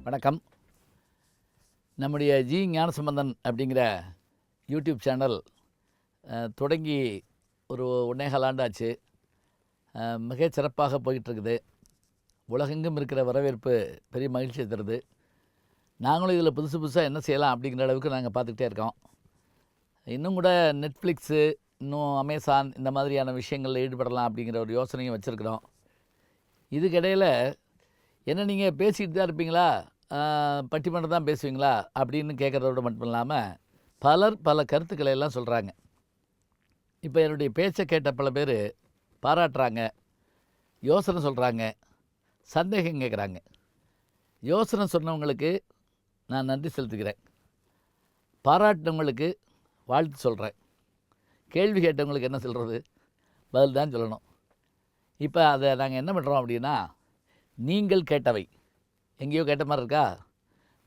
வணக்கம். நம்முடைய ஜி ஞானசம்பந்தன் அப்படிங்கிற யூடியூப் சேனல் தொடங்கி ஒரு 1.25 ஆண்டு ஆச்சு. மிகச் சிறப்பாக போயிட்டுருக்குது. உலகெங்கும் இருக்கிற வரவேற்பு பெரிய மகிழ்ச்சியை தருது. நாங்களும் இதில் புதுசு புதுசாக என்ன செய்யலாம் அப்படிங்கிற அளவுக்கு நாங்கள் பார்த்துக்கிட்டே இருக்கோம். இன்னும் கூட நெட்ஃப்ளிக்ஸு, இன்னும் அமேசான் இந்த மாதிரியான விஷயங்களில் ஈடுபடலாம் அப்படிங்கிற ஒரு யோசனையும் வச்சுருக்கிறோம். இதுக்கிடையில் என்ன நீங்கள் பேசிகிட்டு தான் இருப்பீங்களா, பட்டிமன்றம் தான் பேசுவீங்களா அப்படின்னு கேட்குறதோடு மட்டும் இல்லாமல் பலர் பல கருத்துக்களை எல்லாம் சொல்கிறாங்க. இப்போ என்னுடைய பேச்சை கேட்ட பல பேர் பாராட்டுறாங்க, யோசனை சொல்கிறாங்க, சந்தேகம் கேட்குறாங்க. யோசனை சொன்னவங்களுக்கு நான் நன்றி செலுத்துகிறேன். பாராட்டினவங்களுக்கு வாழ்த்து சொல்கிறேன். கேள்வி கேட்டவங்களுக்கு என்ன சொல்கிறது? பதில் தான் சொல்லணும். இப்போ அதை நாங்கள் என்ன பண்ணுறோம் அப்படின்னா, நீங்கள் கேட்டவை. எங்கேயோ கேட்ட மாதிரி இருக்கா?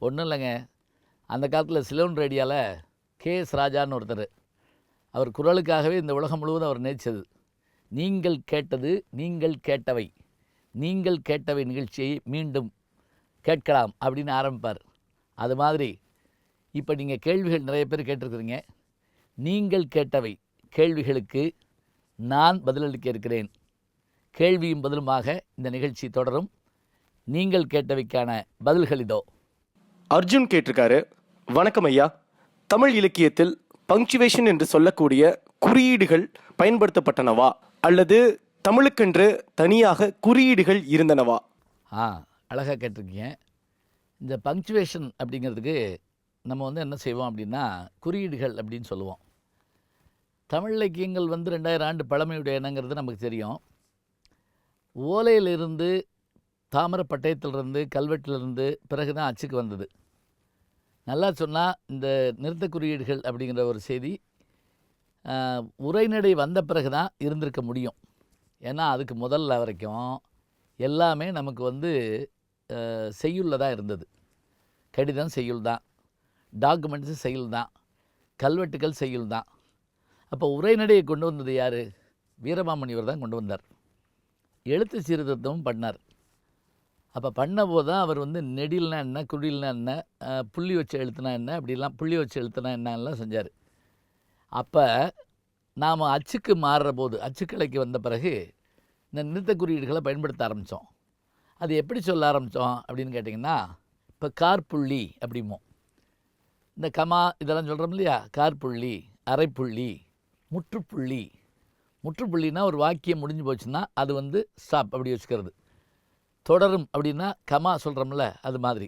ஒன்றும் இல்லைங்க. அந்த காலத்தில் சிலோன் ரேடியோவில் KS ராஜான்னு ஒருத்தர், அவர் குரலுக்காகவே இந்த உலகம் முழுவதும் அவர் நேசித்தது. நீங்கள் கேட்டது, நீங்கள் கேட்டவை, நீங்கள் கேட்டவை நிகழ்ச்சியை மீண்டும் கேட்கலாம் அப்படின்னு ஆரம்பிப்பார். அது மாதிரி இப்போ நீங்கள் கேள்விகள் நிறைய பேர் கேட்டிருக்கிறீங்க. நீங்கள் கேட்டவை கேள்விகளுக்கு நான் பதிலளிக்க இருக்கிறேன். கேள்வியும் பதிலுமாக இந்த நிகழ்ச்சி தொடரும். நீங்கள் கேட்டவைக்கான பதில்கள் இதோ. அர்ஜுன் கேட்டிருக்காரு. வணக்கம் ஐயா, தமிழ் இலக்கியத்தில் பங்க்சுவேஷன் என்று சொல்லக்கூடிய குறியீடுகள் பயன்படுத்தப்பட்டனவா அல்லது தமிழுக்கென்று தனியாக குறியீடுகள் இருந்தனவா? அழகாக கேட்டிருக்கீங்க. இந்த பங்க்சுவேஷன் அப்படிங்கிறதுக்கு நம்ம என்ன செய்வோம் அப்படின்னா, குறியீடுகள் அப்படின்னு சொல்லுவோம். தமிழ் இலக்கியங்கள் 2000 ஆண்டு பழமையுடைய என்னங்கிறது நமக்கு தெரியும். ஓலையிலிருந்து, தாமிர பட்டயத்திலிருந்து, கல்வெட்டிலிருந்து பிறகு தான் அச்சுக்கு வந்தது. நல்லா சொன்னால் இந்த நிறுத்த குறியீடுகள் அப்படிங்கிற ஒரு செய்தி உரைநடை வந்த பிறகு தான் இருந்திருக்க முடியும். ஏன்னா அதுக்கு முதல்ல வரைக்கும் எல்லாமே நமக்கு செய்யுளில் தான் இருந்தது. கடிதம் செய்யுள் தான், டாக்குமெண்ட்ஸு செய்யுள் தான், கல்வெட்டுகள் செய்யுள் தான். அப்போ உரைநடையை கொண்டு வந்தது யார்? வீரமாமுனிவர் தான் கொண்டு வந்தார். எழுத்து சீர்திருத்தமும் பண்ணார். அப்போ பண்ணபோது தான் அவர் நெடில்னா என்ன, குடில்னா என்ன, புள்ளி வச்சு எழுத்துனா என்ன, அப்படிலாம் புள்ளி வச்சு எழுத்துனா என்னெல்லாம் செஞ்சார். அப்போ நாம் அச்சுக்கு மாறுற போது, அச்சுக்கலைக்கு வந்த பிறகு இந்த நிறுத்த குறியீடுகளை பயன்படுத்த ஆரம்பித்தோம். அது எப்படி சொல்ல ஆரம்பித்தோம் அப்படின்னு கேட்டிங்கன்னா, இப்போ கார்புள்ளி அப்படிமோ, இந்த கமா இதெல்லாம் சொல்கிறோம் இல்லையா, கார்புள்ளி, அரைப்புள்ளி, முற்றுப்புள்ளி. முற்றுப்புள்ளினா ஒரு வாக்கியம் முடிஞ்சு போச்சுன்னா அது ஸ்டாப் அப்படி வச்சுக்கிறது. தொடரும் அப்படின்னா கமா சொல்கிறோம்ல, அது மாதிரி.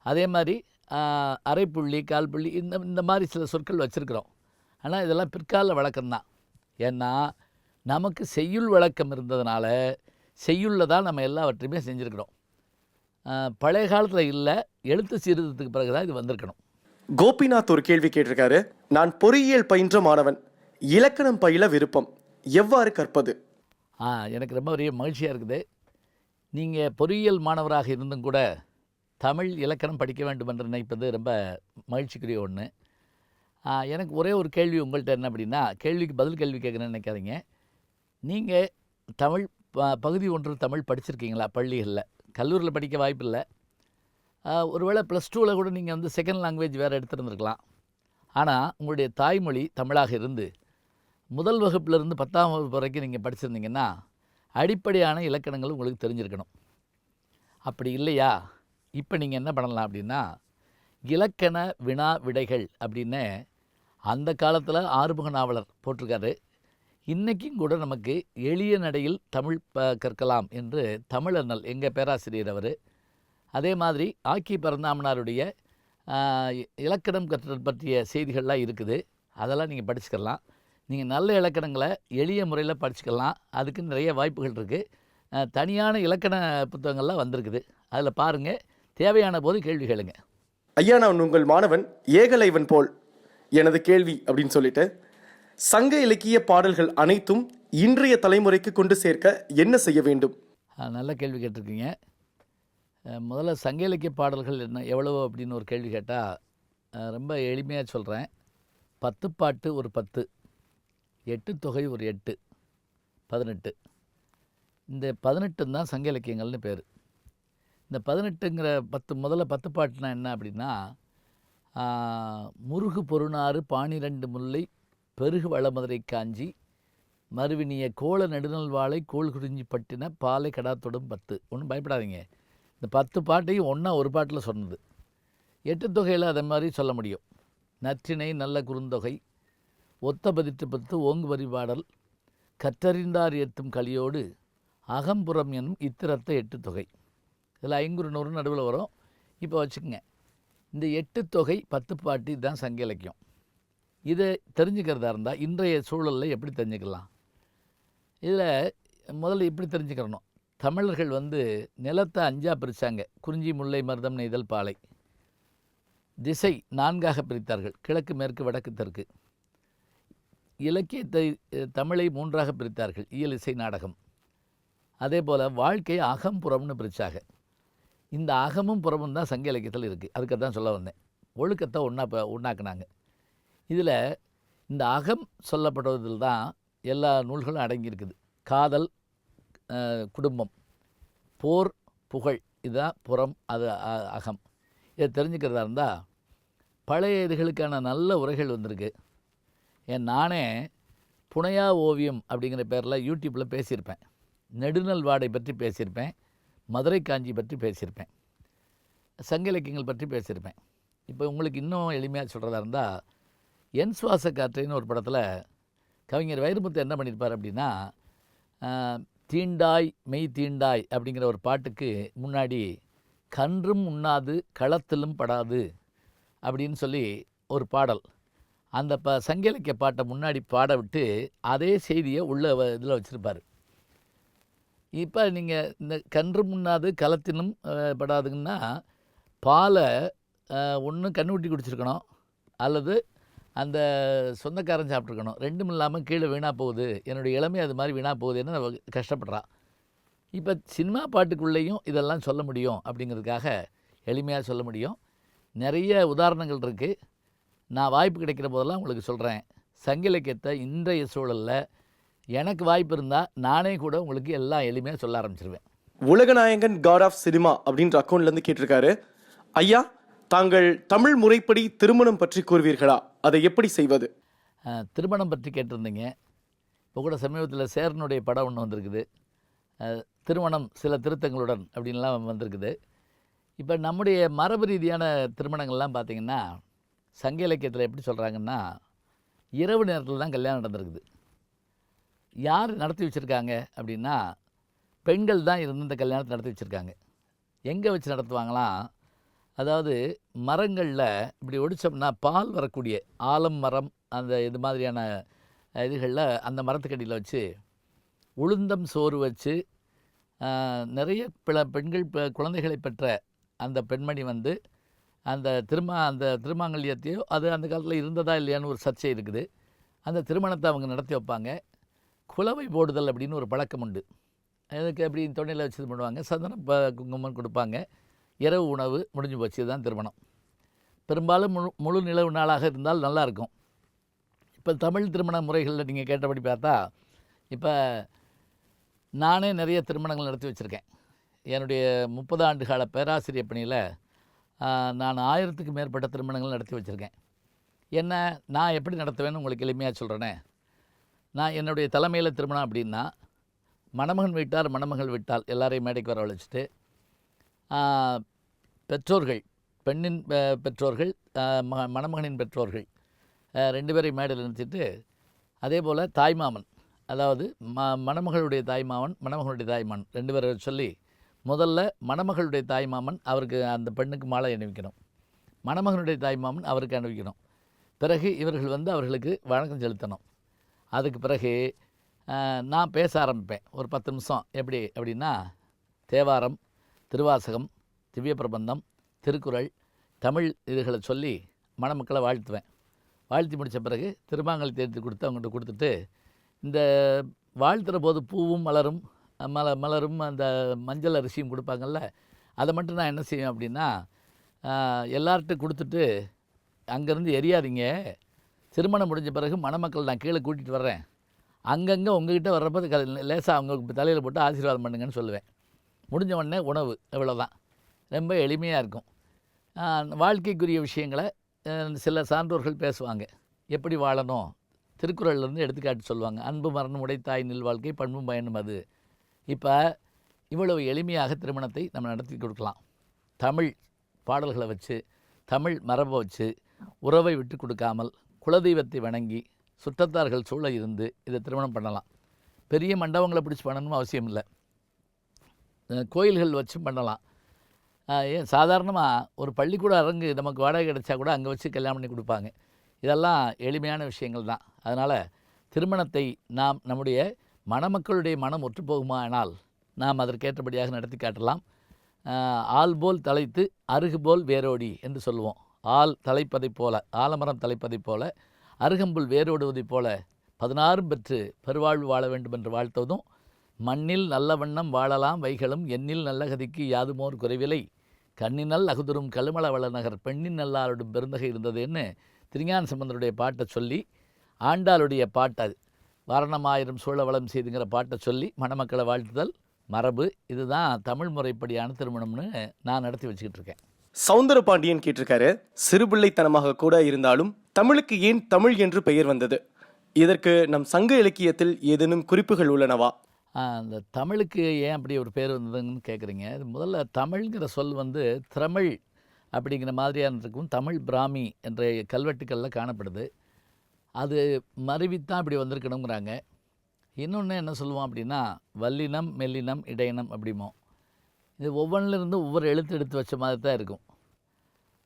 அதே மாதிரி அரைப்புள்ளி, கால்புள்ளி, இந்த மாதிரி சில சொற்கள் வச்சுருக்கிறோம். ஆனால் இதெல்லாம் பிற்கால வழக்கம்தான். ஏன்னா நமக்கு செய்யுள் வழக்கம் இருந்ததுனால செய்யுளில் தான் நம்ம எல்லாவற்றையுமே செஞ்சுருக்கிறோம். பழைய காலத்தில் இல்லை, எழுத்து சீர்திருத்தத்துக்கு பிறகு தான் இது வந்திருக்கணும். கோபிநாத் ஒரு கேள்வி கேட்டிருக்காரு. நான் பொறியியல் பயின்ற மாணவன், இலக்கணம் பயில விருப்பம், எவ்வாறு கற்பது? எனக்கு ரொம்ப பெரிய மகிழ்ச்சியாக இருக்குது. நீங்கள் பொறியியல் மாணவராக இருந்தும் கூட தமிழ் இலக்கணம் படிக்க வேண்டும் என்று நினைப்பது ரொம்ப மகிழ்ச்சிக்குரிய ஒன்று. எனக்கு ஒரே ஒரு கேள்வி உங்கள்கிட்ட என்ன அப்படின்னா, கேள்விக்கு பதில் கேள்வி கேட்குறேன்னு நினைக்காதீங்க. நீங்கள் தமிழ் பகுதி 1 தமிழ் படிச்சிருக்கீங்களா? பள்ளிகளில், கல்லூரியில் படிக்க வாய்ப்பு இல்லை. ஒருவேளை +2ல் கூட நீங்கள் செகண்ட் லாங்குவேஜ் வேறு எடுத்துருந்துருக்கலாம். ஆனால் உங்களுடைய தாய்மொழி தமிழாக இருந்து முதல் வகுப்பிலிருந்து 10ஆம் வகுப்பு வரைக்கும் நீங்கள் படிச்சிருந்தீங்கன்னா அடிப்படையான இலக்கணங்கள் உங்களுக்கு தெரிஞ்சிருக்கணும். அப்படி இல்லையா, இப்போ நீங்கள் என்ன பண்ணலாம் அப்படின்னா, இலக்கண வினா விடைகள் அப்படின்னு அந்த காலத்தில் ஆறுமுக நாவலர் போட்டிருக்காரு. இன்றைக்கும் கூட நமக்கு எளிய நடையில் தமிழ் கற்கலாம் என்று தமிழண்ணல் எங்கள் பேராசிரியர் அவர். அதே மாதிரி ஆக்கி பரந்தாமனாருடைய இலக்கணம் கற்றல் பற்றிய செய்திகள்லாம் இருக்குது. அதெல்லாம் நீங்கள் படிச்சுக்கலாம். நீங்கள் நல்ல இலக்கணங்களை எளிய முறையில் படிச்சுக்கலாம். அதுக்கு நிறைய வாய்ப்புகள் இருக்குது. தனியான இலக்கண புத்தகங்கள்லாம் வந்திருக்குது, அதில் பாருங்கள். தேவையான போது கேள்வி கேளுங்க. ஐயா, நான் உங்கள் மாணவன் ஏகலைவன் போல் எனது கேள்வி அப்படின்னு சொல்லிட்டு, சங்க இலக்கிய பாடல்கள் அனைத்தும் இன்றைய தலைமுறைக்கு கொண்டு சேர்க்க என்ன செய்ய வேண்டும்? நல்ல கேள்வி கேட்டிருக்கீங்க. முதல்ல சங்க இலக்கிய பாடல்கள் எவ்வளவு அப்படின்னு ஒரு கேள்வி கேட்டால் ரொம்ப எளிமையாக சொல்கிறேன். 10 பாட்டு ஒரு 10, 8 தொகை ஒரு 8, 18. இந்த 18 தான் சங்க இலக்கியங்கள்னு பேர். இந்த 18ங்கிற 10 முதல்ல 10 பாட்டுனா என்ன அப்படின்னா, முருகு பொருநாறு பானிரண்டு முல்லை பெருகு வளமதுரை காஞ்சி மறுவினிய கோல நெடுநல் வாழை கோல் குறிஞ்சி பட்டின பாலை கடாத்தொடும் 10. ஒன்றும் பயப்படாதீங்க. இந்த 10 பாட்டையும் ஒன்றா ஒரு பாட்டில் சொன்னது. 8 தொகையில் அதை மாதிரி சொல்ல முடியும். நற்றிணை நல்ல குறுந்தொகை ஒத்த பதிற்று 10 ஓங்கு வரிபாடல் கற்றறிந்தார் ஏத்தும் கலியோடு அகம்புறம் எனும் இத்திரத்த 8 தொகை. இதில் 500 நடுவில் வரும். இப்போ வச்சுக்கோங்க, இந்த 8 தொகை 10 பாட்டு இதுதான் சங்க இலக்கியம். இதை தெரிஞ்சுக்கிறதா இருந்தால் இன்றைய சூழலில் எப்படி தெரிஞ்சுக்கலாம்? இதில் முதல்ல இப்படி தெரிஞ்சுக்கிறணும். தமிழர்கள் நிலத்தை 5ஆக பிரித்தாங்க. குறிஞ்சி முல்லை மருதம் நெய்தல் பாலை. திசை 4ஆக பிரித்தார்கள். கிழக்கு மேற்கு வடக்கு தெற்கு. இலக்கியத்தை தமிழை 3ஆக பிரித்தார்கள். இயல் இசை நாடகம். அதே போல் வாழ்க்கை அகம் புறம்னு பிரித்தாங்க. இந்த அகமும் புறமும் தான் சங்க இலக்கியத்தில் இருக்குது. அதுக்கு தான் சொல்ல வந்தேன். ஒழுக்கத்தை ஒன்றாக்குனாங்க. இதில் இந்த அகம் சொல்லப்படுவதில் தான் எல்லா நூல்களும் அடங்கியிருக்குது. காதல், குடும்பம், போர், புகழ், இதுதான் புறம், அது அகம். இதை தெரிஞ்சுக்கிறதா இருந்தால் பழைய இதுகளுக்கான நல்ல உரைகள் வந்திருக்கு. நானே புனையா ஓவியம் அப்படிங்கிற பேரில் யூடியூப்பில் பேசியிருப்பேன். நெடுநல் வாடை பற்றி பேசியிருப்பேன். மதுரை காஞ்சி பற்றி பேசியிருப்பேன். சங்க இலக்கியங்கள் பற்றி பேசியிருப்பேன். இப்போ உங்களுக்கு இன்னும் எளிமையாக சொல்கிறதா இருந்தால், என் சுவாச காற்றைன்னு ஒரு படத்தில் கவிஞர் வைரமுத்து என்ன பண்ணியிருப்பார் அப்படின்னா, தீண்டாய் மெய் தீண்டாய் அப்படிங்கிற ஒரு பாட்டுக்கு முன்னாடி கன்றும் உண்ணாது களத்திலும் படாது அப்படின்னு சொல்லி ஒரு பாடல். அந்த சங்க இலக்கிய பாட்டை முன்னாடி பாட விட்டு அதே செய்தியை உள்ள இதில் வச்சுருப்பார். இப்போ நீங்கள் இந்த கன்று முன்னாது களத்திலும் படாதுங்கன்னா, பாலை ஒன்று கண்ணுக்குட்டி குடிச்சிருக்கணும், அல்லது அந்த சொந்தக்காரன் சாப்பிட்ருக்கணும். ரெண்டும் இல்லாமல் கீழே வீணாக போகுது, என்னுடைய இளமை அது மாதிரி வீணாக போகுதுன்னு கஷ்டப்படுறான். இப்போ சினிமா பாட்டுக்குள்ளேயும் இதெல்லாம் சொல்ல முடியும் அப்படிங்கிறதுக்காக எளிமையாக சொல்ல முடியும். நிறைய உதாரணங்கள் இருக்குது. நான் வாய்ப்பு கிடைக்கிற போதெல்லாம் உங்களுக்கு சொல்கிறேன். சங்க இலக்கியத்தை இன்றைய சூழலில் எனக்கு வாய்ப்பு இருந்தால் நானே கூட உங்களுக்கு எல்லாம் எளிமையாக சொல்ல ஆரம்பிச்சிருவேன். உலகநாயகன் காட் ஆஃப் சினிமா அப்படின்ற அக்கௌண்ட்லேருந்து கேட்டிருக்காரு, ஐயா தாங்கள் தமிழ் முறைப்படி திருமணம் பற்றி கூறுவீர்களா? அதை எப்படி செய்வது? திருமணம் பற்றி கேட்டிருந்தீங்க. இப்போ கூட சமீபத்தில் சேரனுடைய படம் ஒன்று வந்திருக்குது. திருமணம் சில திருத்தங்களுடன் அப்படின்லாம் வந்திருக்குது. இப்போ நம்முடைய மரபு ரீதியான திருமணங்கள்லாம் பார்த்திங்கன்னா சங்க இலக்கியத்தில் எப்படி சொல்கிறாங்கன்னா, இரவு நேரத்தில் தான் கல்யாணம் நடந்திருக்குது. யார் நடத்தி வச்சுருக்காங்க அப்படின்னா, பெண்கள் தான் இருந்து இந்த கல்யாணத்தை நடத்தி வச்சுருக்காங்க. எங்கே வச்சு நடத்துவாங்களாம், அதாவது மரங்களில் இப்படி ஒடிச்சோம்னா பால் வரக்கூடிய ஆலம் மரம், அந்த இது மாதிரியான இதுகளில் அந்த மரத்துக்கடியில் வச்சு உளுந்தம் சோறு வச்சு நிறைய பெண்கள் குழந்தைகளை பெற்ற அந்த பெண்மணி அந்த திருமாங்கல்யத்தையோ, அது அந்த காலத்தில் இருந்ததா இல்லையான்னு ஒரு சர்ச்சை இருக்குது. அந்த திருமணத்தை அவங்க நடத்தி வைப்பாங்க. குலவை போடுதல் அப்படின்னு ஒரு பழக்கம் உண்டு. அதுக்கு அப்படி தொண்டையில் வச்சு இது பண்ணுவாங்க. சந்தனம் குங்குமம் கொடுப்பாங்க. இரவு உணவு முடிஞ்சு போச்சு. இதுதான் திருமணம். பெரும்பாலும் முழு நிலவு நாளாக இருந்தால் நல்லாயிருக்கும். இப்போ தமிழ் திருமண முறைகளில் நீங்கள் கேட்டபடி பார்த்தா, இப்போ நானே நிறைய திருமணங்கள் நடத்தி வச்சுருக்கேன். என்னுடைய 30 ஆண்டு கால பேராசிரியர் பணியில் நான் 1000க்கு மேற்பட்ட திருமணங்கள் நடத்தி வச்சுருக்கேன். என்ன நான் எப்படி நடத்துவேன்னு உங்களுக்கு எளிமையாக சொல்கிறேனே. நான் என்னுடைய தலைமையில் திருமணம் அப்படின்னா, மணமகன் வீட்டார் மணமகள் வீட்டால் எல்லாரையும் மேடைக்கு வரவழைச்சிட்டு, பெற்றோர்கள், பெண்ணின் பெற்றோர்கள், மணமகனின் பெற்றோர்கள் 2 பேரையும் மேடையில் நிறுத்திட்டு, அதே போல் தாய்மாமன், அதாவது மணமகளுடைய தாய்மாமன், மணமகளுடைய தாய்மாமன் 2 பேரை சொல்லி, முதல்ல மணமகளுடைய தாய்மாமன் அவருக்கு அந்த பெண்ணுக்கு மாலை அணிவிக்கணும். மணமகனுடைய தாய்மாமன் அவருக்கு அணிவிக்கணும். பிறகு இவர்கள் அவர்களுக்கு வணக்கம் செலுத்தணும். அதுக்கு பிறகு நான் பேச ஆரம்பிப்பேன். ஒரு 10 நிமிஷம். எப்படி அப்படின்னா, தேவாரம், திருவாசகம், திவ்ய பிரபந்தம், திருக்குறள், தமிழ் இதுகளை சொல்லி மணமக்களை வாழ்த்துவேன். வாழ்த்தி முடித்த பிறகு திருமாங்கல் தேர்த்து கொடுத்து அவங்கள்ட்ட கொடுத்துட்டு, இந்த வாழ்த்துற போது பூவும் மலரும் மலரும் அந்த மஞ்சள் அரிசியும் கொடுப்பாங்கள்ல, அதை மட்டும் நான் என்ன செய்வேன் அப்படின்னா, எல்லார்கிட்டும் கொடுத்துட்டு, அங்கேருந்து எரியாதீங்க, திருமணம் முடிஞ்ச பிறகு மணமக்கள் நான் கீழே கூட்டிகிட்டு வர்றேன், அங்கங்கே உங்ககிட்ட வர்றப்போ லேசாக அவங்க தலையில் போட்டு ஆசீர்வாதம் பண்ணுங்கன்னு சொல்லுவேன். முடிஞ்ச உடனே உணவு, இவ்வளோதான். ரொம்ப எளிமையாக இருக்கும். வாழ்க்கைக்குரிய விஷயங்களை சில சான்றோர்கள் பேசுவாங்க. எப்படி வாழணும், திருக்குறள்லேருந்து எடுத்துக்காட்டு சொல்லுவாங்க. அன்பு மரணம் உடைத்தாய் நில் வாழ்க்கை பண்பும் பயனும் அது. இப்போ இவ்வளவு எளிமையாக திருமணத்தை நம்ம நடத்தி கொடுக்கலாம். தமிழ் பாடல்களை வச்சு, தமிழ் மரபை வச்சு, உறவை விட்டு கொடுக்காமல், குலதெய்வத்தை வணங்கி, சுற்றத்தார்கள் சூழ இருந்து இதை திருமணம் பண்ணலாம். பெரிய மண்டபங்களை பிடிச்சி பண்ணணும்னு அவசியம் இல்லை. கோயில்கள் வச்சும் பண்ணலாம். ஏன் சாதாரணமாக ஒரு பள்ளிக்கூட அரங்கு நமக்கு வாடகை கிடைச்சா கூட அங்கே வச்சு கல்யாணம் பண்ணி கொடுப்பாங்க. இதெல்லாம் எளிமையான விஷயங்கள் தான். அதனால் திருமணத்தை நாம் நம்முடைய மணமக்களுடைய மனம் ஒற்றுப்போகுமா ஆனால் நாம் அதற்கேற்றபடியாக நடத்தி காட்டலாம். ஆள் போல் தலைத்து அருகு போல் வேரோடி என்று சொல்லுவோம். ஆள் தலைப்பதைப் போல, ஆலமரம் தலைப்பதைப் போல, அருகம்புல் வேரோடுவதைப் போல 16 பெற்று பெருவாழ்வு வாழ வேண்டும் என்று வாழ்த்துவதும், மண்ணில் நல்ல வண்ணம் வாழலாம் வைகளும் எண்ணில் நல்ல கதிக்கு யாதுமோர் குறைவிலை கண்ணினல் அகுதுரும் கழுமல வளநகர் பெண்ணின் நல்லாருடும் பெருந்தகை இருந்ததுன்னு திருஞான சம்பந்தருடைய பாட்டை சொல்லி, ஆண்டாளுடைய பாட்டை வாரணமாயிரம் சூழவளம் செய்துங்கிற பாட்டை சொல்லி மணமக்களை வாழ்த்துதல் மரபு. இதுதான் தமிழ் முறைப்படியான திருமணம்னு நான் நடத்தி வச்சுக்கிட்டு இருக்கேன். சௌந்தரபாண்டியன் கேட்டிருக்காரு, சிறுபிள்ளைத்தனமாக கூட இருந்தாலும் தமிழுக்கு ஏன் தமிழ் என்று பெயர் வந்தது? இதற்கு நம் சங்க இலக்கியத்தில் ஏதேனும் குறிப்புகள் உள்ளனவா? அந்த தமிழுக்கு ஏன் அப்படி ஒரு பேர் வந்ததுன்னு கேட்குறீங்க. இது முதல்ல தமிழ்ங்கிற சொல் திரமிழ் அப்படிங்கிற மாதிரியான இருக்கும். தமிழ் பிராமி என்ற கல்வெட்டுக்களில் காணப்படுது. அது மருவித்தான் இப்படி வந்திருக்கணுங்கிறாங்க. இன்னொன்று என்ன சொல்லுவோம் அப்படின்னா, வல்லினம் மெல்லினம் இடையினம் அப்படிமோ. இது ஒவ்வொன்றிலிருந்து ஒவ்வொரு எழுத்து எடுத்து வச்ச மாதிரி தான் இருக்கும்.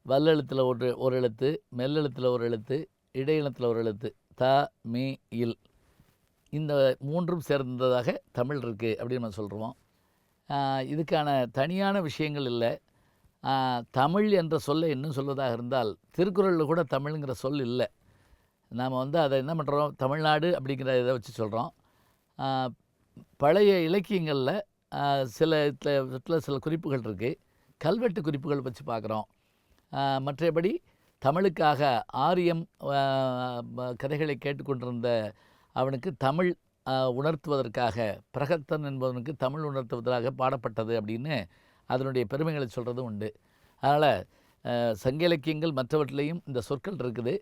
வல்லெழுத்தில் ஒரு எழுத்து, மெல்லெழுத்தில் ஒரு எழுத்து, இடையினத்தில் ஒரு எழுத்து, த மீ இல், இந்த மூன்றும் சேர்ந்ததாக தமிழ் இருக்குது அப்படின்னு நம்ம சொல்கிறோம். இதுக்கான தனியான விஷயங்கள் இல்லை. தமிழ் என்ற சொல்லை இன்னும் சொல்வதாக இருந்தால் திருக்குறளில் கூட தமிழுங்கிற சொல் இல்லை. நாம் அதை என்ன பண்ணுறோம், தமிழ்நாடு அப்படிங்கிற இதை வச்சு சொல்கிறோம். பழைய இலக்கியங்களில் சில சில குறிப்புகள் இருக்குது. கல்வெட்டு குறிப்புகள் வச்சு பார்க்குறோம். மற்றபடி தமிழுக்காக ஆரியம் கதைகளை கேட்டுக்கொண்டிருந்த அவனுக்கு தமிழ் உணர்த்துவதற்காக, பிரகத்தன் என்பவனுக்கு தமிழ் உணர்த்துவதற்காக பாடப்பட்டது அப்படின்னு அதனுடைய பெருமைகளை சொல்கிறதும் உண்டு. அதனால் சங்க இலக்கியங்கள் மற்றவற்றிலையும் இந்த சொற்கள் இருக்குது.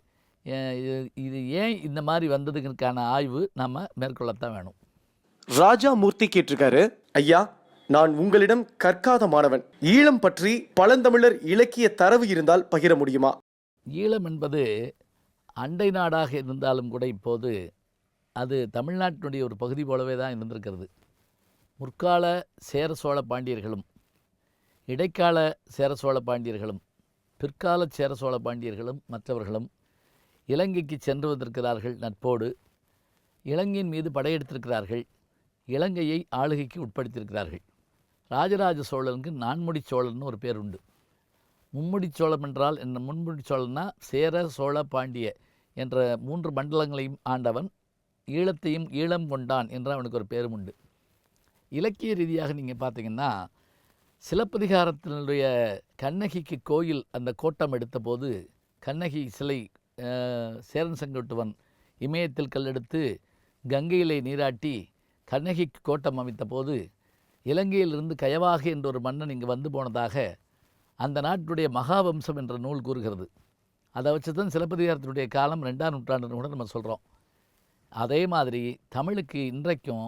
இது ஏன் இந்த மாதிரி வந்ததுக்கான ஆய்வு நம்ம மேற்கொள்ளத்தான் வேணும். ராஜா மூர்த்தி கேட்டிருக்காரு, ஐயா, நான் உங்களிடம் கற்காத மாணவன். ஈழம் பற்றி பழந்தமிழர் இலக்கிய தரவு இருந்தால் பகிர முடியுமா? ஈழம் என்பது அண்டை நாடாக இருந்தாலும் கூட இப்போது அது தமிழ்நாட்டினுடைய ஒரு பகுதி போலவே தான் இருந்திருக்கிறது. முற்கால சேர சோழ பாண்டியர்களும், இடைக்கால சேர சோழ பாண்டியர்களும், பிற்கால சேர சோழ பாண்டியர்களும் மற்றவர்களும் இலங்கைக்கு சென்று வந்திருக்கிறார்கள். நட்போடு இலங்கையின் மீது படையெடுத்திருக்கிறார்கள். இலங்கையை ஆளுகைக்கு உட்படுத்தியிருக்கிறார்கள். ராஜராஜ சோழனுக்கு நான்முடி சோழன் ஒரு பேர் உண்டு. மும்முடி சோழம் என்றால் என்ன? முன்முடி சோழன்னா சேர சோழ பாண்டிய என்ற 3 மண்டலங்களையும் ஆண்டவன். ஈழத்தையும் ஈழம் கொண்டான் என்ற அவனுக்கு ஒரு பேரும் உண்டு. இலக்கிய ரீதியாக நீங்கள் பார்த்தீங்கன்னா, சிலப்பதிகாரத்தினுடைய கண்ணகிக்கு கோயில் அந்த கோட்டம் எடுத்தபோது, கண்ணகி சிலை சேரன் செங்குட்டுவன் இமயத்தில் கல்லெடுத்து கங்கையிலே நீராட்டி கண்ணகிக்கு கோட்டம் அமைத்த போது, இலங்கையிலிருந்து கயவாகு என்ற ஒரு மன்னன் இங்கு வந்து போனதாக அந்த நாட்டுடைய மகாவம்சம் என்ற நூல் கூறுகிறது. அதை வச்சு தான் சிலப்பதிகாரத்தினுடைய காலம் 2ஆம் நூற்றாண்டுன்னு கூட நம்ம சொல்கிறோம். அதே மாதிரி தமிழுக்கு இன்றைக்கும்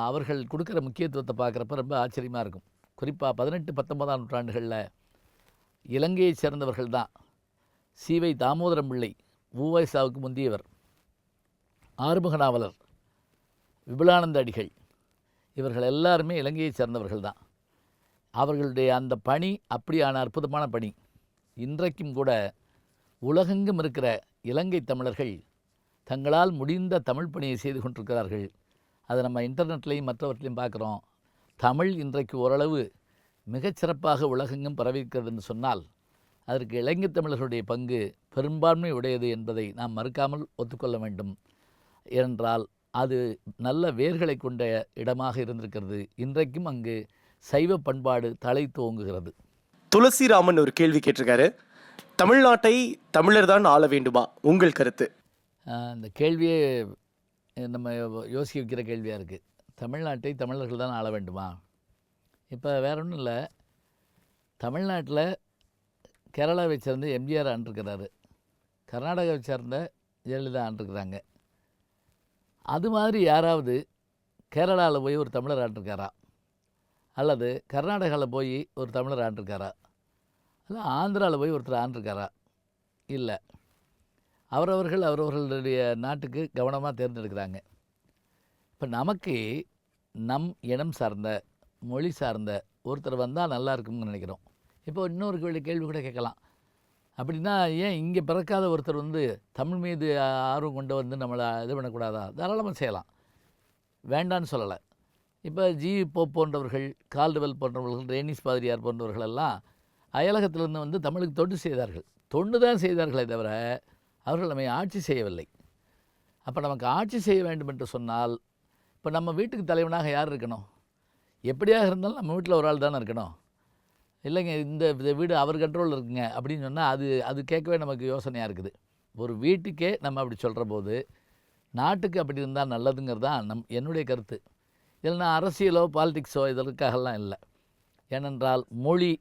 அவர்கள் கொடுக்குற முக்கியத்துவத்தை பார்க்குறப்ப ரொம்ப ஆச்சரியமாக இருக்கும். குறிப்பாக 18, 19ஆம் நூற்றாண்டுகளில் இலங்கையை சேர்ந்தவர்கள் தான். சீவை தாமோதரம் பிள்ளை, உ.வ.ச.வுக்கு முந்தியவர், ஆறுமுக நாவலர், விபுலானந்த அடிகள், இவர்கள் எல்லாருமே இலங்கையை சேர்ந்தவர்கள் தான். அவர்களுடைய அந்த பணி அப்படியான அற்புதமான பணி. இன்றைக்கும் கூட உலகெங்கும் இருக்கிற இலங்கை தமிழர்கள் தங்களால் முடிந்த தமிழ் பணியை செய்து கொண்டிருக்கிறார்கள். அதை நம்ம இன்டர்நெட்லேயும் மற்றவற்றிலையும் பார்க்குறோம். தமிழ் இன்றைக்கு ஓரளவு மிகச்சிறப்பாக உலகெங்கும் பரவியிருக்கிறதுன்னு சொன்னால் அதற்கு இலங்கை தமிழர்களுடைய பங்கு பெரும்பான்மை உடையது என்பதை நாம் மறுக்காமல் ஒத்துக்கொள்ள வேண்டும். ஏனென்றால் அது நல்ல வேர்களை கொண்ட இடமாக இருந்திருக்கிறது. இன்றைக்கும் அங்கு சைவ பண்பாடு தலை தோங்குகிறது. துளசிராமன் ஒரு கேள்வி கேட்டிருக்காரு, தமிழ்நாட்டை தமிழர் தான் ஆள வேண்டுமா? உங்கள் கருத்து? இந்த கேள்வியே நம்ம யோசிக்க வைக்கிற கேள்வியாக இருக்குது. தமிழ்நாட்டை தமிழர்கள் தான் ஆள வேண்டுமா? இப்போ வேற ஒன்றும் இல்லை. தமிழ்நாட்டில் கேரளாவை சேர்ந்த எம்ஜிஆர் ஆண்டிருக்கிறாரு, கர்நாடகாவை சேர்ந்த ஜெயலலிதா ஆண்டிருக்கிறாங்க. அது மாதிரி யாராவது கேரளாவில் போய் ஒரு தமிழர் ஆண்டிருக்காரா, அல்லது கர்நாடகாவில் போய் ஒரு தமிழர் ஆண்டிருக்காரா, அல்ல ஆந்திராவில் போய் ஒருத்தர் ஆண்டிருக்காரா? இல்லை. அவரவர்கள் அவரவர்களுடைய நாட்டுக்கு கவனமாக தேர்ந்தெடுக்கிறாங்க. இப்போ நமக்கு நம் இனம் சார்ந்த, மொழி சார்ந்த ஒருத்தர் வந்தால் நல்லா இருக்கும்னு நினைக்கிறோம். இப்போ இன்னொரு கேள்வி கூட கேட்கலாம். அப்படின்னா ஏன் இங்கே பிறக்காத ஒருத்தர் வந்து தமிழ் மீது ஆர்வம் கொண்டு வந்து நம்மளை இது பண்ணக்கூடாதா? தாராளமாக செய்யலாம், வேண்டான்னு சொல்லலை. இப்போ ஜி போப் போன்றவர்கள், கால்டுவெல் போன்றவர்கள், ரேனிஸ் பாதிரியார் போன்றவர்களெல்லாம் அயலகத்திலிருந்து வந்து தமிழுக்கு தொண்டு செய்தார்கள். தொண்டு தான் செய்தார்களே தவிர அவர்கள் நம்மை ஆட்சி செய்யவில்லை. அப்போ நமக்கு ஆட்சி செய்ய வேண்டும் என்று சொன்னால், இப்போ நம்ம வீட்டுக்கு தலைவனாக யார் இருக்கணும்? எப்படியாக இருந்தாலும் நம்ம வீட்டில் ஒரு ஆள் தானே இருக்கணும். இல்லைங்க இந்த வீடு அவர் கண்ட்ரோலில் இருக்குங்க அப்படின்னு சொன்னால் அது கேட்கவே நமக்கு யோசனையாக இருக்குது. ஒரு வீட்டுக்கே நம்ம அப்படி சொல்கிற போது நாட்டுக்கு அப்படி இருந்தால் நல்லதுங்கிறது தான் என்னுடைய கருத்து. இதில் நான் அரசியலோ பாலிடிக்ஸோ இதற்காகலாம் இல்லை. ஏனென்றால் மொழி,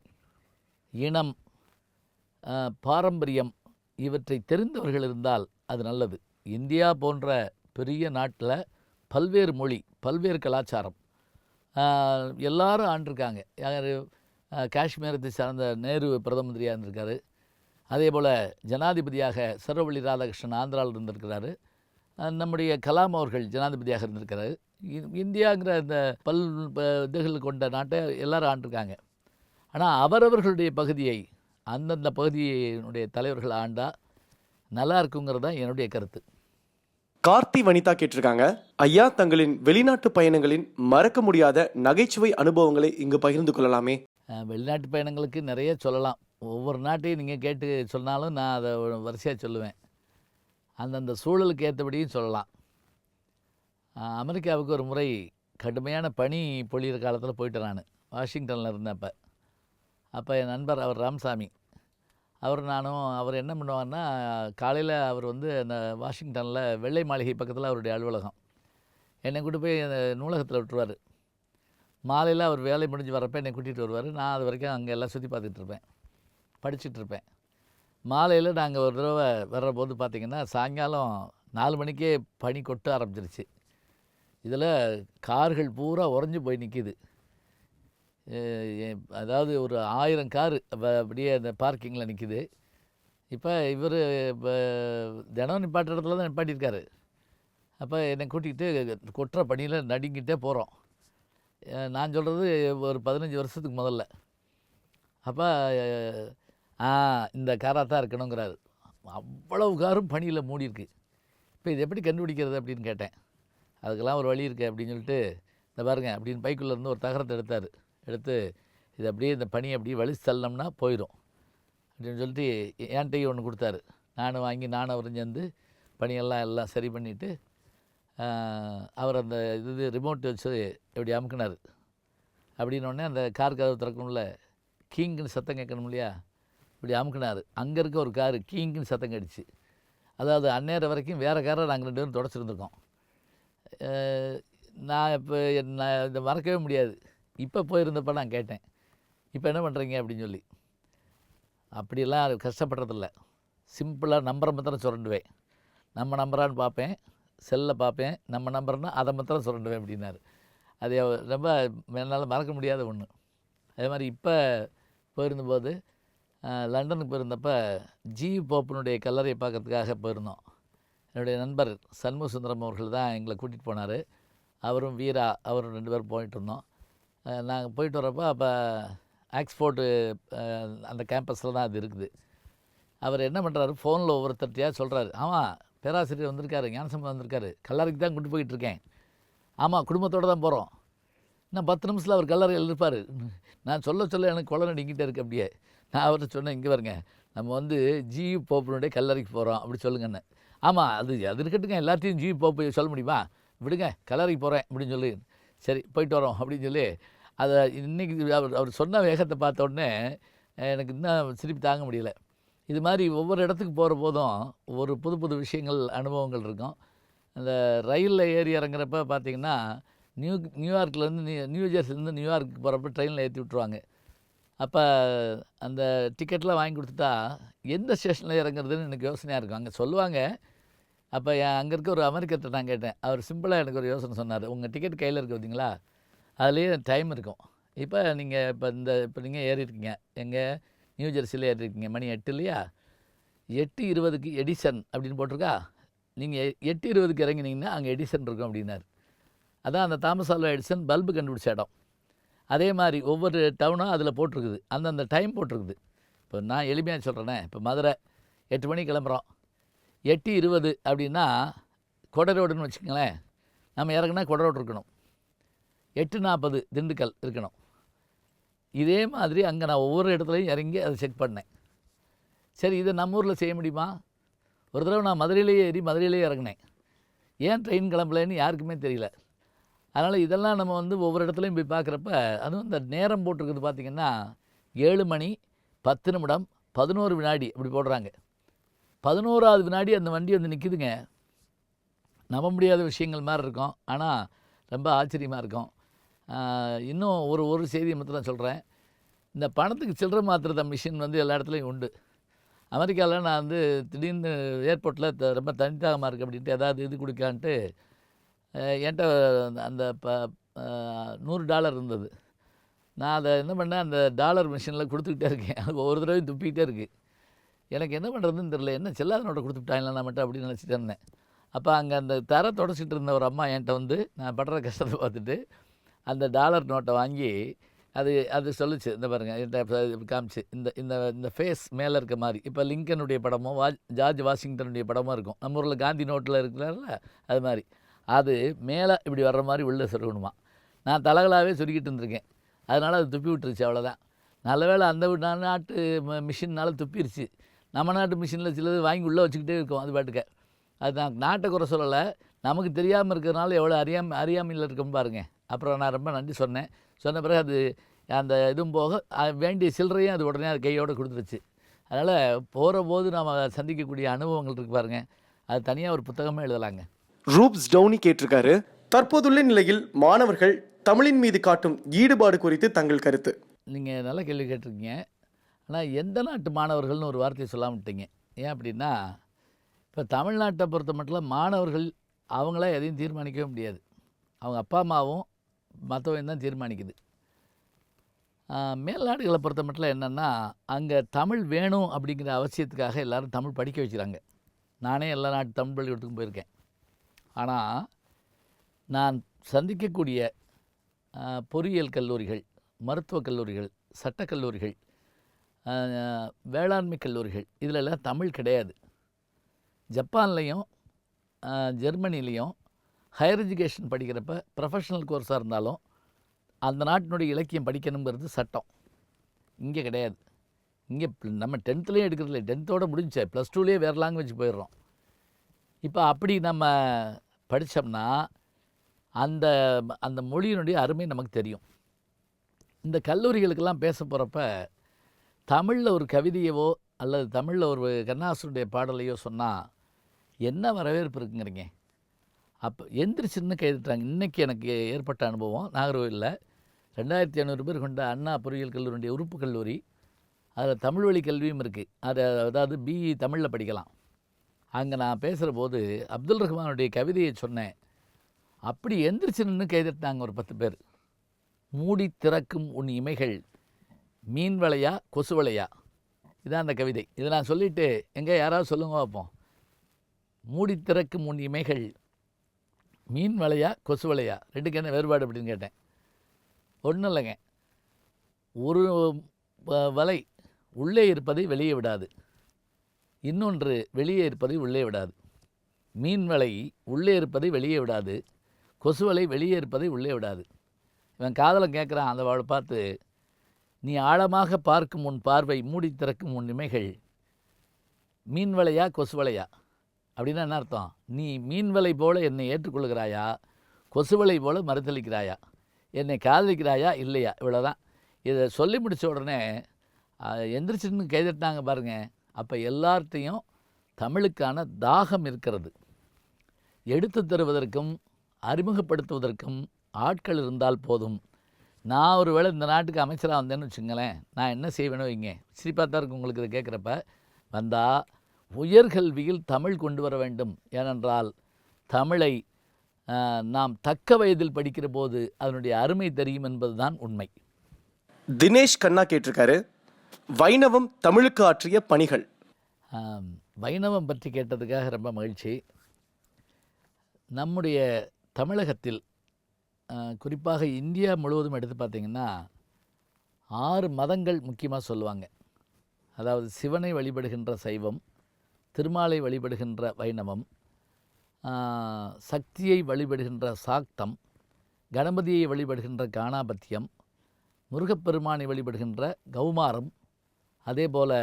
இனம், பாரம்பரியம் இவற்றை தெரிந்தவர்கள் இருந்தால் அது நல்லது. இந்தியா போன்ற பெரிய நாட்டில் பல்வேறு மொழி, பல்வேறு கலாச்சாரம், எல்லாரும் ஆண்டிருக்காங்க. யார்? காஷ்மீரத்தை சார்ந்த நேரு பிரதம மந்திரியாக இருந்திருக்காரு. அதே போல் ஜனாதிபதியாக சர்வபள்ளி ராதாகிருஷ்ணன் ஆந்திராவில் இருந்திருக்கிறாரு. நம்முடைய கலாம் அவர்கள் ஜனாதிபதியாக இருந்திருக்கிறாரு. இந்தியாங்கிற இந்த இதுகள் கொண்ட நாட்டை எல்லாரும் ஆண்டிருக்காங்க. ஆனால் அவரவர்களுடைய பகுதியை அந்தந்த பகுதியினுடைய தலைவர்கள் ஆண்டா நல்லா இருக்குங்கிறது தான் என்னுடைய கருத்து. கார்த்தி வனிதா கேட்டிருக்காங்க, ஐயா தங்களின் வெளிநாட்டு பயணங்களின் மறக்க முடியாத நகைச்சுவை அனுபவங்களை இங்கு பகிர்ந்து கொள்ளலாமே. வெளிநாட்டு பயணங்களுக்கு நிறைய சொல்லலாம். ஒவ்வொரு நாட்டையும் நீங்கள் கேட்டு சொன்னாலும் நான் அதை வரிசையாக சொல்லுவேன். அந்தந்த சூழலுக்கு ஏற்றபடியும் சொல்லலாம். அமெரிக்காவுக்கு ஒரு முறை கடுமையான பனி பொழியிற காலத்தில் போயிட்டேன் நான். வாஷிங்டனில் இருந்தேன். அப்போ என் நண்பர் அவர் ராமசாமி, அவர் என்ன பண்ணுவார்னா, காலையில் அவர் வந்து அந்த வாஷிங்டனில் வெள்ளை மாளிகை பக்கத்தில் அவருடைய அலுவலகம், என்னை கூட்டி போய் அந்த நூலகத்தில் விட்டுருவார். மாலையில் அவர் வேலை முடிஞ்சு வரப்போ என்னை கூட்டிகிட்டு வருவார். நான் அது வரைக்கும் அங்கே எல்லாம் சுற்றி பார்த்துட்ருப்பேன், படிச்சுட்ருப்பேன். மாலையில் நாங்கள் ஒரு தடவை வர்றபோது பார்த்திங்கன்னா சாயங்காலம் 4 மணிக்கே பனி கொட்ட ஆரம்பிச்சிருச்சு. இதில் கார்கள் பூரா உறைஞ்சி போய் நிற்கிது. அதாவது ஒரு 1000 காரு அப்படியே அந்த பார்க்கிங்கில் நிற்கிது. இப்போ இவர் தினம் நிப்பாட்டுற இடத்துல தான் நிப்பாட்டியிருக்காரு. அப்போ என்னை கூட்டிகிட்டு கொட்டுற பனியில் நடுங்கிட்டே போகிறோம். நான் சொல்கிறது ஒரு 15 வருஷத்துக்கு முதல்ல. அப்போ இந்த காராக தான் இருக்கணுங்கிறாரு. அவ்வளவு காரும் பனியில் மூடியிருக்கு. இப்போ இது எப்படி கண்டுபிடிக்கிறது அப்படின்னு கேட்டேன். அதுக்கெல்லாம் ஒரு வழி இருக்குது அப்படின்னு சொல்லிட்டு, இந்த பாருங்க அப்படின்னு பைக்குள்ளேருந்து ஒரு தகரத்தை எடுத்து இது அப்படியே இந்த பனி அப்படியே வலிச்சு தள்ளோம்னா போயிடும் அப்படின்னு சொல்லிட்டு என்கிட்டையும் ஒன்று கொடுத்தாரு. நானும் வாங்கி அவரும் சேர்ந்து பனியெல்லாம் சரி பண்ணிவிட்டு அவர் அந்த ரிமோட் வச்சு எப்படி அமுக்கினார். அப்படின்னோடனே அந்த கார் கதவு திறக்கணும்ல, கீங்குன்னு சத்தம் கேட்கணும் இல்லையா, இப்படி அமுக்கினார். அங்கே இருக்க ஒரு காரு கீங்குன்னு சத்தம் கடிச்சு. அதாவது அந்நேரம் வரைக்கும் வேறு காரை நாங்கள் 2 பேரும் தொடச்சிருந்துருக்கோம். நான் இதை மறக்கவே முடியாது. இப்போ போயிருந்தப்போ நான் கேட்டேன், இப்போ என்ன பண்ணுறீங்க அப்படின்னு சொல்லி. அப்படியெல்லாம் கஷ்டப்படுறதில்ல, சிம்பிளாக நம்பரை மாத்திரம் சுரண்டுவேன். நம்ம நம்பரான்னு பார்ப்பேன், செல்லில் பார்ப்பேன், நம்ம நம்பர்னால் அதை மாத்திரம் சுரண்டுவேன் அப்படின்னாரு. அது ரொம்ப என்னால் மறக்க முடியாத ஒன்று. அதே மாதிரி இப்போ போயிருந்தபோது லண்டனுக்கு போயிருந்தப்போ ஜி போப்பினுடைய கல்லறையை பார்க்கறதுக்காக போயிருந்தோம். என்னுடைய நண்பர் சண்முக சுந்தரம் அவர்கள் தான் எங்களை கூட்டிகிட்டு போனார். அவரும் வீரா அவரும் 2 பேரும் போயிட்டு இருந்தோம். நாங்கள் போயிட்டு வரப்போ அப்போ ஆக்ஸ்ஃபோர்டு அந்த கேம்பஸில் தான் அது இருக்குது. அவர் என்ன பண்ணுறாரு, ஃபோனில் ஒவ்வொருத்தர்ட்டையாக சொல்கிறாரு, ஆமாம் பேராசிரியர் வந்திருக்காரு, ஞானசம்பந்தம் வந்திருக்காரு, கல்லறைக்கு தான் கொண்டு போயிட்டு இருக்கேன். ஆமாம் குடும்பத்தோடு தான் போகிறோம். இன்னும் 10 நிமிஷத்தில் அவர் கல்லறையில் இருப்பார். நான் சொல்ல எனக்கு கொலை நடிக்கிட்டே இருக்குது. அப்படியே நான் அவர்கிட்ட சொன்னேன், இங்கே வருங்க, நம்ம வந்து ஜி போப்பினுடைய கல்லறைக்கு போகிறோம் அப்படி சொல்லுங்கன்னு. ஆமாம் அது இருக்கட்டுங்க, எல்லாத்தையும் ஜி போப்பு சொல்ல முடியுமா, விடுங்க கல்லறைக்கு போகிறேன் அப்படின்னு சொல்லி, சரி போயிட்டு வரோம் அப்படின்னு சொல்லி அதை இன்றைக்கி அவர் சொன்ன வேகத்தை பார்த்த உடனே எனக்கு இன்னும் சிரிப்பு தாங்க முடியல. இது மாதிரி ஒவ்வொரு இடத்துக்கு போகிற போதும் ஒரு புது விஷயங்கள் அனுபவங்கள் இருக்கும். அந்த ரயிலில் ஏறி இறங்குறப்ப பார்த்திங்கன்னா நியூயார்க்லேருந்து நியூ ஜெர்சிலேருந்து நியூயார்க்கு போகிறப்ப ட்ரெயினில் ஏற்றி விட்ருவாங்க. அப்போ அந்த டிக்கெட்லாம் வாங்கி கொடுத்துட்டா எந்த ஸ்டேஷனில் இறங்குறதுன்னு எனக்கு யோசனையாக இருக்கும். அங்கே சொல்லுவாங்க. அப்போ அங்கே இருக்க ஒரு அமெரிக்கர்கிட்ட நான் கேட்டேன். அவர் சிம்பிளாக எனக்கு ஒரு யோசனை சொன்னார். உங்கள் டிக்கெட் கையில் இருக்குது பார்த்தீங்களா, அதுலேயே டைம் இருக்கும். இப்போ நீங்கள் இப்போ நீங்கள் ஏறியிருக்கீங்க, எங்கே நியூ ஜெர்சியில் ஏறியிருக்கீங்க, மணி 8 இல்லையா, 8:20க்கு எடிசன் அப்படின்னு போட்டிருக்கா, நீங்கள் 8:20க்கு இறங்கினீங்கன்னா அங்கே எடிசன் இருக்கும் அப்படின்னார். அதான் அந்த தாமஸ் ஆல்வா எடிசன் பல்பு கண்டுபிடிச்ச இடம். அதே மாதிரி ஒவ்வொரு டவுனும் அதில் போட்டிருக்குது, அந்தந்த டைம் போட்டிருக்குது. இப்போ நான் எளிமையாக சொல்கிறேனே, இப்போ மதுரை 8 மணிக்கு கிளம்புறோம், 8:20 அப்படின்னா கொடை ரோடுன்னு வச்சுக்கோங்களேன், நம்ம இறங்குனா கொடை ரோடு இருக்கணும். 8:40 திண்டுக்கல் இருக்கணும். இதே மாதிரி அங்கே நான் ஒவ்வொரு இடத்துலையும் இறங்கி அதை செக் பண்ணேன். சரி, இதை நம்ம ஊரில் செய்ய முடியுமா? ஒரு தடவை நான் மதுரையிலேயே ஏறி மதுரையிலேயே இறங்கினேன். ஏன் ட்ரெயின் கிளம்பலைன்னு யாருக்குமே தெரியல. அதனால் இதெல்லாம் நம்ம ஒவ்வொரு இடத்துலையும் போய் பார்க்குறப்ப, அதுவும் இந்த நேரம் போட்டிருக்குது பார்த்திங்கன்னா 7 மணி 10 நிமிடம் 11 வினாடி அப்படி போடுறாங்க. 11வது வினாடி அந்த வண்டி நிற்கிதுங்க. நம்ப முடியாத விஷயங்கள் மாதிரி இருக்கும். ஆனால் ரொம்ப ஆச்சரியமாக இருக்கும். இன்னும் ஒரு செய்தியை மட்டும் நான் சொல்கிறேன். இந்த பணத்துக்கு சில்லறை மாற்றுற மிஷின் எல்லா இடத்துலையும் உண்டு. அமெரிக்காவில் நான் திடீர்னு ஏர்போர்ட்டில் ரொம்ப தனித்தாகமாக இருக்குது அப்படின்ட்டு ஏதாவது இது கொடுக்கான்ட்டு என்கிட்ட அந்த $100 இருந்தது. நான் அதை என்ன பண்ணேன், அந்த டாலர் மிஷினில் கொடுத்துக்கிட்டே இருக்கேன். அது ஒவ்வொரு தடவையும் துப்பிக்கிட்டே இருக்குது. எனக்கு என்ன பண்ணுறதுன்னு தெரியல. என்ன செல்லாத நோட்டை கொடுத்துட்டாங்களா நான் மட்டும் அப்படின்னு நினச்சிட்டு இருந்தேன். அப்போ அங்கே அந்த தரை தொடச்சிட்டு இருந்த ஒரு அம்மா என்கிட்ட நான் படுற கஷ்டத்தை பார்த்துட்டு அந்த டாலர் நோட்டை வாங்கி அது சொல்லுச்சு, இந்த பாருங்கள், என்கிட்ட காமிச்சு, இந்த இந்த இந்த ஃபேஸ் மேலே இருக்க மாதிரி, இப்போ லிங்கனுடைய படமோ ஜார்ஜ் வாஷிங்டனுடைய படமோ இருக்கும். நம்ம ஊரில் காந்தி நோட்டில் இருக்கிறார்ல, அது மாதிரி அது மேலே இப்படி வர்ற மாதிரி உள்ளே சொருகணுமா. நான் தலகலாகவே சொருக்கிட்டு இருந்திருக்கேன். அதனால் அது துப்பி விட்டுருச்சு, அவ்வளோதான். நல்ல வேளை அந்த நாட்டு மிஷினால் துப்பிருச்சு. நம்ம நாட்டு மிஷினில் சிலது வாங்கி உள்ளே வச்சுக்கிட்டே இருக்கும் அது பாட்டுக்க. அது நான் நாட்டை குறை சொல்லலை, நமக்கு தெரியாமல் இருக்கிறதுனால எவ்வளோ அறியாமையில் இருக்கோம் பாருங்கள். அப்புறம் நான் ரொம்ப நன்றி சொன்னேன். சொன்ன பிறகு அது அந்த இதுவும் போக வேண்டிய சில்லறையும் அது உடனே அது கையோடு கொடுத்துருச்சு. அதனால் போகிற போது நாம் சந்திக்கக்கூடிய அனுபவங்கள் இருக்கு பாருங்கள், அது தனியாக ஒரு புத்தகமே எழுதலாங்க. ரூப்ஸ் டவுனி கேட்டிருக்காரு, தற்போதுள்ள நிலையில் மாணவர்கள் தமிழின் மீது காட்டும் ஈடுபாடு குறித்து தங்கள் கருத்து. நீங்கள் நல்ல கேள்வி கேட்டிருக்கீங்க. ஆனால் எந்த நாட்டு மாணவர்கள்னு ஒரு வார்த்தையை சொல்லாமட்டீங்க. ஏன் அப்படின்னா, இப்போ தமிழ்நாட்டை பொறுத்த மட்டும் மாணவர்கள் அவங்களா எதையும் தீர்மானிக்கவே முடியாது. அவங்க அப்பா அம்மாவும் மற்றவங்க தான் தீர்மானிக்குது. மேல்நாடுகளை பொறுத்த மட்டும் என்னென்னா, அங்கே தமிழ் வேணும் அப்படிங்கிற அவசியத்துக்காக எல்லோரும் தமிழ் படிக்க வச்சுக்கிறாங்க. நானே எல்லா நாட்டு தமிழ் பள்ளிக்கூடத்துக்கும் போயிருக்கேன். ஆனால் நான் சந்திக்கக்கூடிய பொறியியல் கல்லூரிகள், மருத்துவக் கல்லூரிகள், சட்டக்கல்லூரிகள், வேளாண்மை கல்லூரிகள், இதிலெல்லாம் தமிழ் கிடையாது. ஜப்பான்லேயும் ஜெர்மனிலையும் ஹையர் எஜுகேஷன் படிக்கிறப்ப ப்ரொஃபஷனல் கோர்ஸாக இருந்தாலும் அந்த நாட்டினுடைய இலக்கியம் படிக்கணுங்கிறது சட்டம். இங்கே கிடையாது. இங்கே நம்ம 10th எடுக்கிறதில்ல, 10th முடிஞ்சு +2 வேறு லாங்குவேஜ் போயிடுறோம். இப்போ அப்படி நம்ம படித்தோம்னா அந்த அந்த மொழியினுடைய அருமை நமக்கு தெரியும். இந்த கல்லூரிகளுக்கெல்லாம் பேச போகிறப்ப தமிழில் ஒரு கவிதையவோ அல்லது தமிழில் ஒரு கண்ணாசனுடைய பாடலையோ சொன்னால் என்ன வரவேற்பு இருக்குங்கிறீங்க. அப்போ எந்திரிச்சுன்னு கைதுட்டாங்க. இன்றைக்கி எனக்கு ஏற்பட்ட அனுபவம் நாகர்கோவிலில் 2500 பேர் கொண்ட அண்ணா பொறியியல் கல்லூரியுடைய உறுப்பு கல்லூரி. அதில் தமிழ் வழி கல்வியும் இருக்குது. அதாவது பிஇ தமிழில் படிக்கலாம். அங்கே நான் பேசுகிற போது அப்துல் ரஹ்மானுடைய கவிதையை சொன்னேன். அப்படி எந்திரிச்சு நின்று கைதட்டினாங்க ஒரு 10 பேர். மூடி திறக்கும் உன் இமைகள் மீன் வலையா கொசு வலையா, இதான் அந்த கவிதை. இதை நான் சொல்லிவிட்டு எங்கே யாராவது சொல்லுங்க பார்ப்போம். மூடி திறக்கும் உன் இமைகள் மீன் வலையா கொசு வலையா, ரெண்டுக்கு என்ன வேறுபாடு அப்படின்னு கேட்டேன். ஒன்றும் இல்லைங்க, ஒரு வலை உள்ளே இருப்பதை வெளியே விடாது, இன்னொன்று வெளியே இருப்பதை உள்ளே விடாது. மீன் வலை உள்ளே இருப்பதை வெளியே விடாது, கொசு வலை வெளியே இருப்பதை உள்ளே விடாது. இவன் காதலை கேட்குறான் அந்த அவளை பார்த்து, நீ ஆழமாக பார்க்கும் உன் பார்வை மூடி திறக்கும் உன் இமைகள் மீன் வலையா கொசு வலையா அப்படின்னா என்ன அர்த்தம்? நீ மீன் வலை போல என்னை ஏற்றுக்கொள்கிறாயா, கொசு வலை போல மறுதளிக்கிறாயா, என்னை காதலிக்கிறாயா இல்லையா, இவ்வளோதான். இதை சொல்லி முடித்த உடனே எந்திரிச்சுன்னு கைதட்டினாங்க பாருங்கள். அப்போ எல்லார்ட்டையும் தமிழுக்கான தாகம் இருக்கிறது. எடுத்து தருவதற்கும் அறிமுகப்படுத்துவதற்கும் ஆட்கள் இருந்தால் போதும், நான் ஒரு வேளை இந்த நாட்டுக்கு அமைச்சராக வந்தேன்னு வச்சுங்களேன், நான் என்ன செய்வேனோ வைங்க, சிரிப்பாக தான் இருக்கும் உங்களுக்கு இதை கேட்குறப்ப. வந்தால் உயர்கல்வியில் தமிழ் கொண்டு வர வேண்டும். ஏனென்றால் தமிழை நாம் தக்க வயதில் படிக்கிற போது அதனுடைய அருமை தெரியும் என்பதுதான் உண்மை. தினேஷ் கண்ணா கேட்டிருக்காரு, வைணவம் தமிழுக்கு ஆற்றிய பணிகள். வைணவம் பற்றி கேட்டதுக்காக ரொம்ப மகிழ்ச்சி. நம்முடைய தமிழகத்தில் குறிப்பாக இந்தியா முழுவதும் எடுத்து பார்த்திங்கன்னா 6 மதங்கள் முக்கியமாக சொல்லுவாங்க. அதாவது சிவனை வழிபடுகின்ற சைவம், திருமாலை வழிபடுகின்ற வைணவம், சக்தியை வழிபடுகின்ற சாக்தம், கணபதியை வழிபடுகின்ற காணாபத்தியம், முருகப்பெருமானை வழிபடுகின்ற கௌமாரம், அதே போல்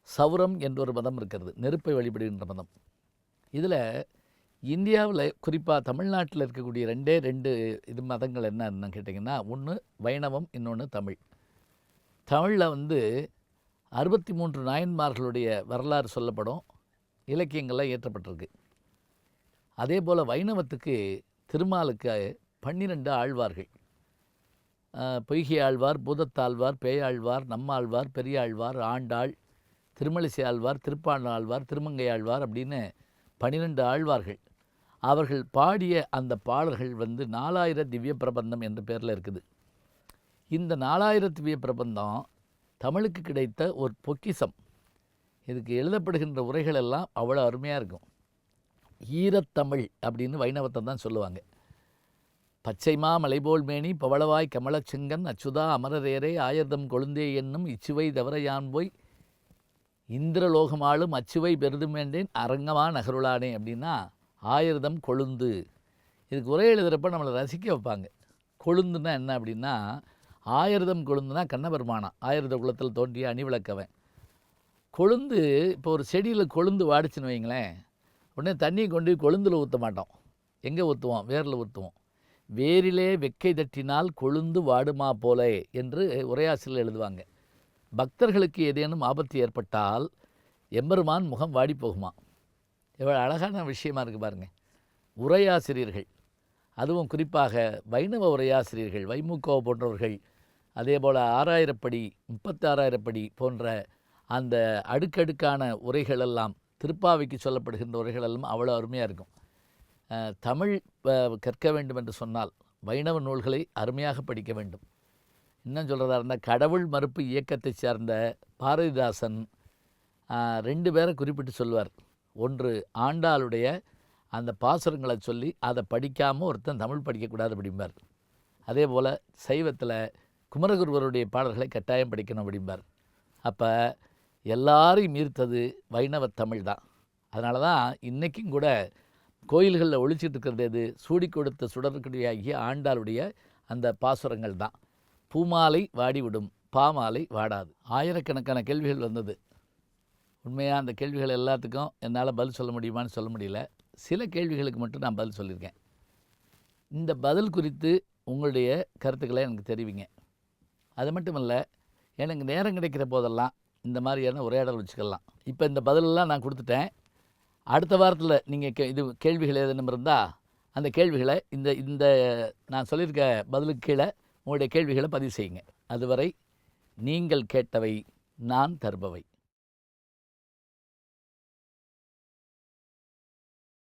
சௌரம் என்றொரு மதம் இருக்கிறது, நெருப்பை வழிபடுகின்ற மதம். இதில் இந்தியாவில் குறிப்பாக தமிழ்நாட்டில் இருக்கக்கூடிய 2 மதங்கள் என்னன்னு கேட்டிங்கன்னா, ஒன்று வைணவம், இன்னொன்று தமிழ். தமிழில் 63 நாயன்மார்களுடைய வரலாறு சொல்லப்படும், இலக்கியங்கள்லாம் ஏற்றப்பட்டிருக்கு. அதே போல் வைணவத்துக்கு திருமாலுக்கு 12 ஆழ்வார்கள், பொய்கை ஆழ்வார், பூதத்தாழ்வார், பேயாழ்வார், நம்மாழ்வார், பெரியாழ்வார், ஆண்டாள், திருமலிசை ஆழ்வார், திருப்பாண ஆழ்வார், திருமங்கை ஆழ்வார் அப்படின்னு 12 ஆழ்வார்கள். அவர்கள் பாடிய அந்த பாடல்கள் 4000 திவ்ய பிரபந்தம் என்ற பேரில் இருக்குது. இந்த 4000 திவ்ய பிரபந்தம் தமிழுக்கு கிடைத்த ஒரு பொக்கிஷம். இதுக்கு எழுதப்படுகின்ற உரைகள் எல்லாம் அவ்வளோ அருமையாக இருக்கும். ஈரத்தமிழ் அப்படின்னு வைணவத்தை தான் சொல்லுவாங்க. பச்சைமா மலைபோல் மேனி பவளவாய் கமலச்செங்கன் அச்சுதா அமரரேரே ஆயர்தம் கொழுந்தே என்னும் இச்சுவை தவற யான் போய் இந்திரலோகமாளும் அச்சுவை பெருதும் வேண்டேன் அரங்கமா நகருளானே அப்படின்னா ஆயிரதம் கொழுந்து. இதுக்கு உரை எழுதுகிறப்ப நம்மளை ரசிக்க வைப்பாங்க. கொழுந்துன்னா என்ன அப்படின்னா, ஆயிரதம் கொழுந்துனா கண்ணபெருமானா, ஆயிரத குலத்தில் தோன்றிய அணிவிளக்கவன். கொழுந்து இப்போ ஒரு செடியில் கொழுந்து வாடிச்சுன்னு வைங்களேன், உடனே தண்ணியை கொண்டு கொழுந்தில் ஊற்ற மாட்டோம். எங்கே ஊற்றுவோம்? வேரில் ஊற்றுவோம். வேரிலே வெக்கை தட்டினால் கொழுந்து வாடுமா போலே என்று உரையாசிரியர் எழுதுவாங்க. பக்தர்களுக்கு ஏதேனும் ஆபத்து ஏற்பட்டால் எம்பெருமான் முகம் வாடி போகுமா. எவ்வளோ அழகான விஷயமா இருக்குது பாருங்கள். உரையாசிரியர்கள், அதுவும் குறிப்பாக வைணவ உரையாசிரியர்கள், வைமுகோ போன்றவர்கள், அதே போல் 6000 படி 36,000 படி போன்ற அந்த அடுக்கடுக்கான உரைகளெல்லாம், திருப்பாவைக்கு சொல்லப்படுகின்ற உரைகளெல்லாம் அவ்வளோ அருமையாக இருக்கும். தமிழ் கற்க வேண்டும் என்று சொன்னால் வைணவ நூல்களை அருமையாக படிக்க வேண்டும். இன்னும் சொல்கிறதா இருந்தால், கடவுள் மறுப்பு இயக்கத்தை சார்ந்த பாரதிதாசன் 2 பேரை குறிப்பிட்டு சொல்வார். ஒன்று ஆண்டாளுடைய அந்த பாசுரங்களை சொல்லி அதை படிக்காமல் ஒருத்தன் தமிழ் படிக்கக்கூடாது அப்படிம்பார். அதே போல் சைவத்தில் குமரகுருவருடைய பாடல்களை கட்டாயம் படிக்கணும் அப்படிம்பார். அப்போ எல்லாரையும் ஈர்த்தது வைணவ தமிழ் தான். அதனால தான் இன்றைக்கும் கூட கோயில்களில் ஒழிச்சிட்டு இருக்கிறது எது? சூடி கொடுத்த சுடற்குடியாகிய ஆண்டாளுடைய அந்த பாசுரங்கள் தான். பூமாலை வாடிவிடும், பாமாலை வாடாது. ஆயிரக்கணக்கான கேள்விகள் வந்தது. உண்மையாக அந்த கேள்விகள் எல்லாத்துக்கும் என்னால் பதில் சொல்ல முடியுமான்னு சொல்ல முடியல. சில கேள்விகளுக்கு மட்டும் நான் பதில் சொல்லியிருக்கேன். இந்த பதில் குறித்து உங்களுடைய கருத்துக்களை எனக்கு தெரிவிங்க. அது மட்டும் இல்லை, எனக்கு நேரம் கிடைக்கிற போதெல்லாம் இந்த மாதிரியான உரையாடல் வச்சுக்கலாம். இப்போ இந்த பதிலெல்லாம் நான் கொடுத்துட்டேன். அடுத்த வாரத்தில் நீங்கள் இது கேள்விகள் ஏதேனும் இருந்தால் அந்த கேள்விகளை இந்த நான் சொல்லியிருக்க பதிலுக்கு கீழே உங்களுடைய கேள்விகளை பதிவு செய்யுங்க. அதுவரை நீங்கள் கேட்டவை நான் தருபவை.